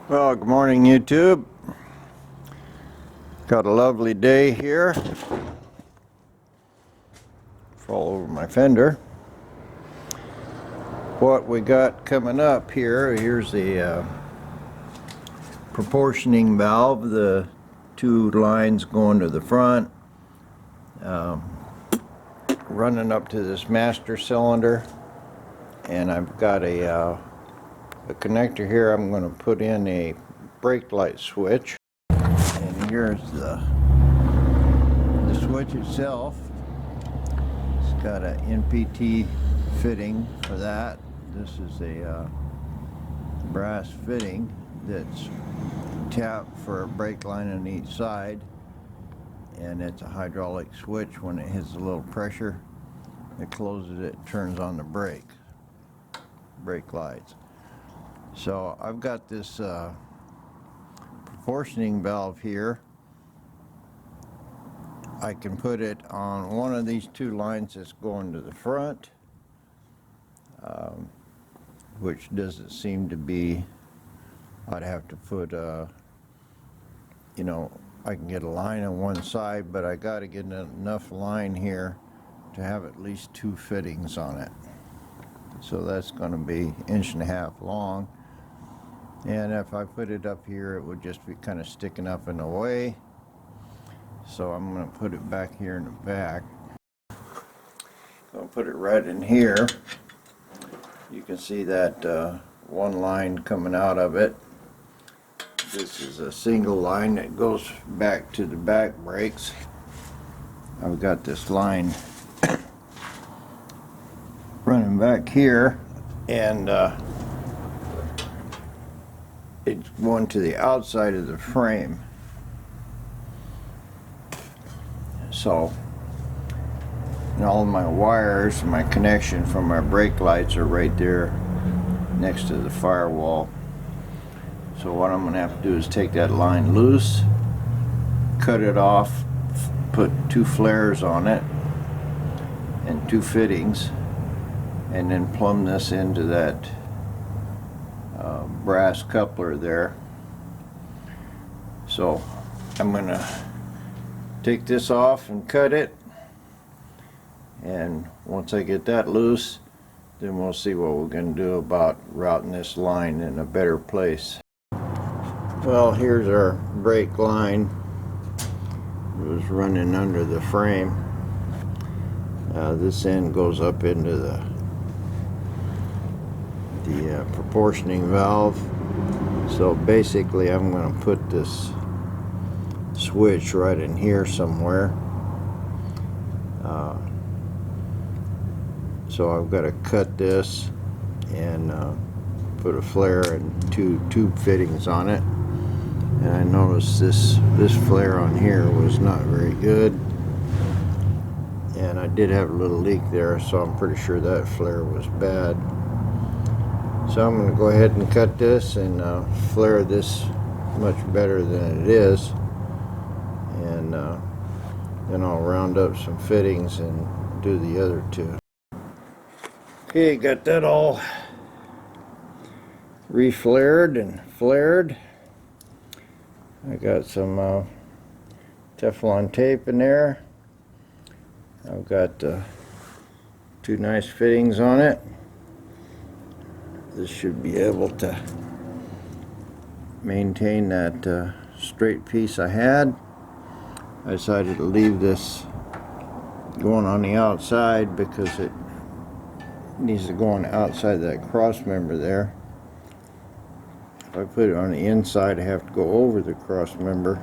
Well, good morning, YouTube. Got a lovely day here. Fall over my fender. What we got coming up here's the proportioning valve, the two lines going to the front, running up to this master cylinder, and I've got a connector here. I'm going to put in a brake light switch, and here's the switch itself. It's got an NPT fitting for that. This is a brass fitting that's tapped for a brake line on each side, and it's a hydraulic switch. When it hits a little pressure, it closes it, turns on the brake lights. So I've got this proportioning valve here. I can put it on one of these two lines that's going to the front, which doesn't seem to be, I'd have to put, you know, I can get a line on one side, but I got to get enough line here to have at least two fittings on it. So that's going to be 1.5 inches long. And if I put it up here, it would just be kind of sticking up in the way. So I'm going to put it back here in the back. I'll put it right in here. You can see that one line coming out of it. This is a single line that goes back to the back brakes. I've got this line running back here, and it's going to the outside of the frame. So, and all of my wires, my connection from my brake lights are right there next to the firewall. So what I'm going to have to do is take that line loose, cut it off, put two flares on it and two fittings, and then plumb this into that brass coupler there. So I'm going to take this off and cut it, and once I get that loose, then we'll see what we're going to do about routing this line in a better place. Well, here's our brake line. It was running under the frame. This end goes up into the proportioning valve. So basically I'm going to put this switch right in here somewhere. So I've got to cut this and put a flare and two tube fittings on it. And I noticed this flare on here was not very good, and I did have a little leak there, so I'm pretty sure that flare was bad. So I'm going to go ahead and cut this and flare this much better than it is, and then I'll round up some fittings and do the other two. Okay, got that all reflared and flared. I got some Teflon tape in there. I've got two nice fittings on it. This should be able to maintain that straight piece I had. I decided to leave this going on the outside because it needs to go on the outside of that cross member there. If I put it on the inside, I have to go over the cross member,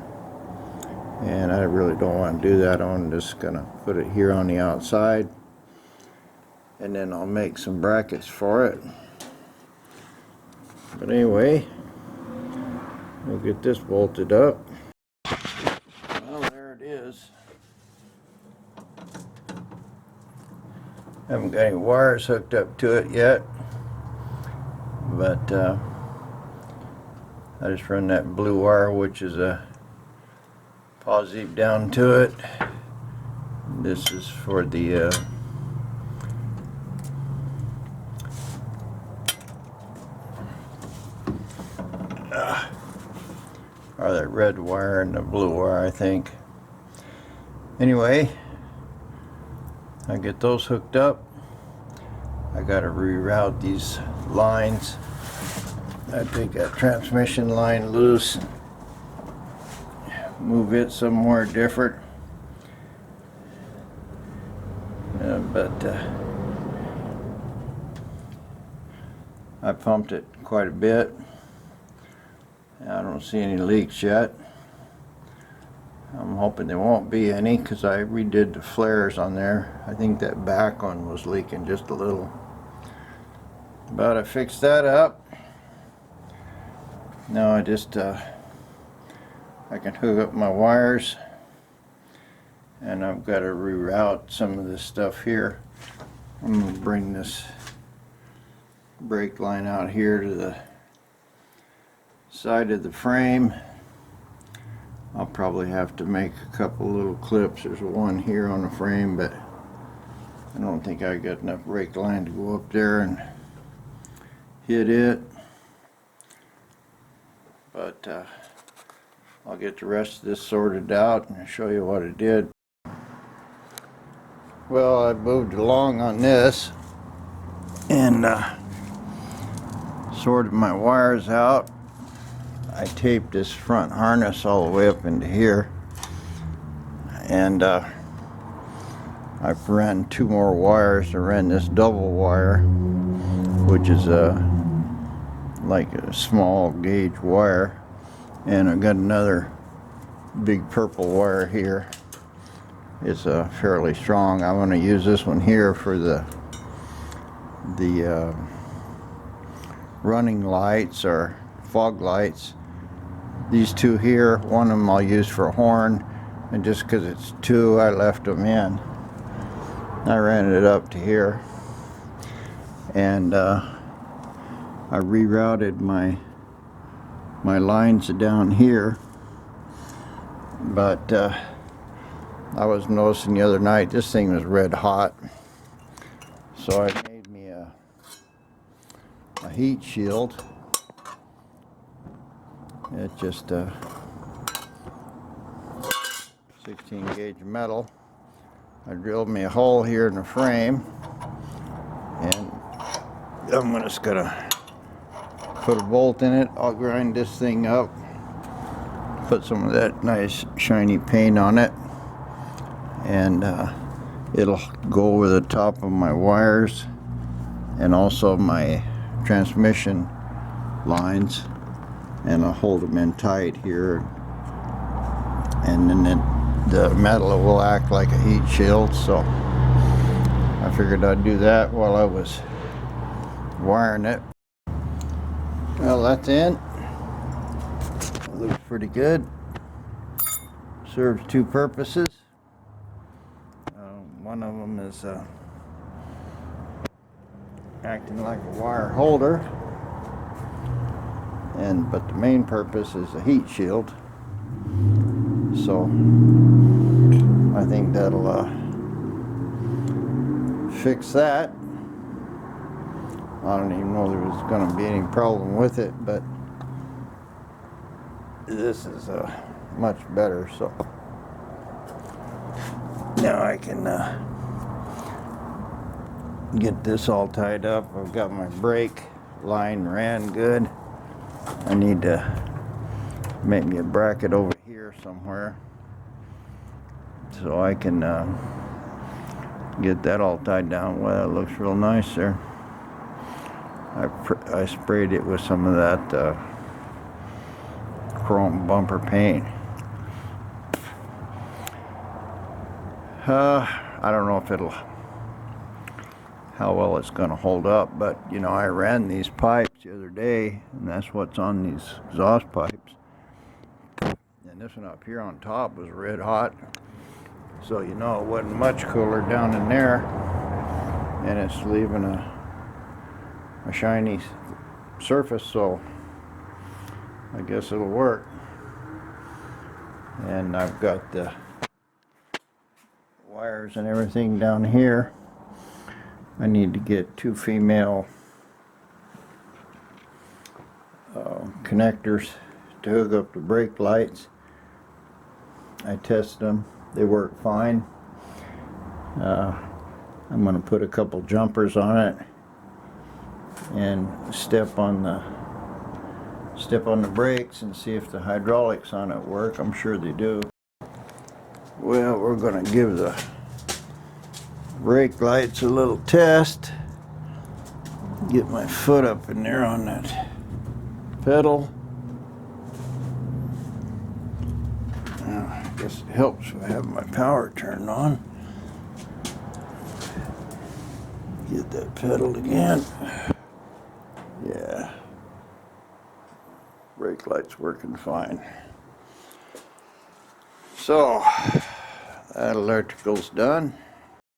and I really don't want to do that. I'm just gonna put it here on the outside, and then I'll make some brackets for it. But anyway, we'll get this bolted up. Well, there it is. Haven't got any wires hooked up to it yet, but I just run that blue wire, which is a positive, down to it. This is for the or the red wire and the blue wire, I think. Anyway, I get those hooked up. I gotta reroute these lines. I take that transmission line loose, move it somewhere different. But I pumped it quite a bit. I don't see any leaks yet. I'm hoping there won't be any because I redid the flares on there. I think that back one was leaking just a little. But I fixed that up. Now I just I can hook up my wires, and I've got to reroute some of this stuff here. I'm going to bring this brake line out here to the side of the frame. I'll probably have to make a couple little clips. There's one here on the frame, but I don't think I got enough brake line to go up there and hit it. But I'll get the rest of this sorted out and show you what I did. Well, I moved along on this and sorted my wires out. I taped this front harness all the way up into here, and I ran 2 more wires. I ran this double wire, which is like a small gauge wire, and I got another big purple wire here. It's fairly strong. I'm going to use this one here for the running lights or fog lights. These 2 here, one of them I'll use for a horn, and just because it's 2, I left them in. I ran it up to here, and I rerouted my lines down here. But I was noticing the other night this thing was red hot, so I made me a heat shield. It's just a 16 gauge metal. I drilled me a hole here in the frame, and I'm just gonna put a bolt in it. I'll grind this thing up, put some of that nice shiny paint on it, and it'll go over the top of my wires and also my transmission lines, and I'll hold them in tight here, and then the metal will act like a heat shield. So I figured I'd do that while I was wiring it. Well, that's in. Looks pretty good. Serves 2 purposes. One of them is acting like a wire holder, but the main purpose is a heat shield. So I think that'll fix that. I don't even know there was going to be any problem with it, but this is much better. So now I can get this all tied up. I've got my brake line ran good. I need to make me a bracket over here somewhere so I can get that all tied down. Well, it looks real nice there. I sprayed it with some of that chrome bumper paint. I don't know if how well it's going to hold up, but you know, I ran these pipes the other day, and that's what's on these exhaust pipes. And this one up here on top was red hot, so you know it wasn't much cooler down in there, and it's leaving a shiny surface, so I guess it'll work. And I've got the wires and everything down here. I need to get 2 female connectors to hook up the brake lights. I tested them, they work fine. I'm going to put a couple jumpers on it and step on the brakes and see if the hydraulics on it work. I'm sure they do. Well, we're going to give the brake lights a little test. Get my foot up in there on that pedal. I guess it helps if I have my power turned on. Get that pedal again. Yeah. Brake light's working fine. So, that electrical's done.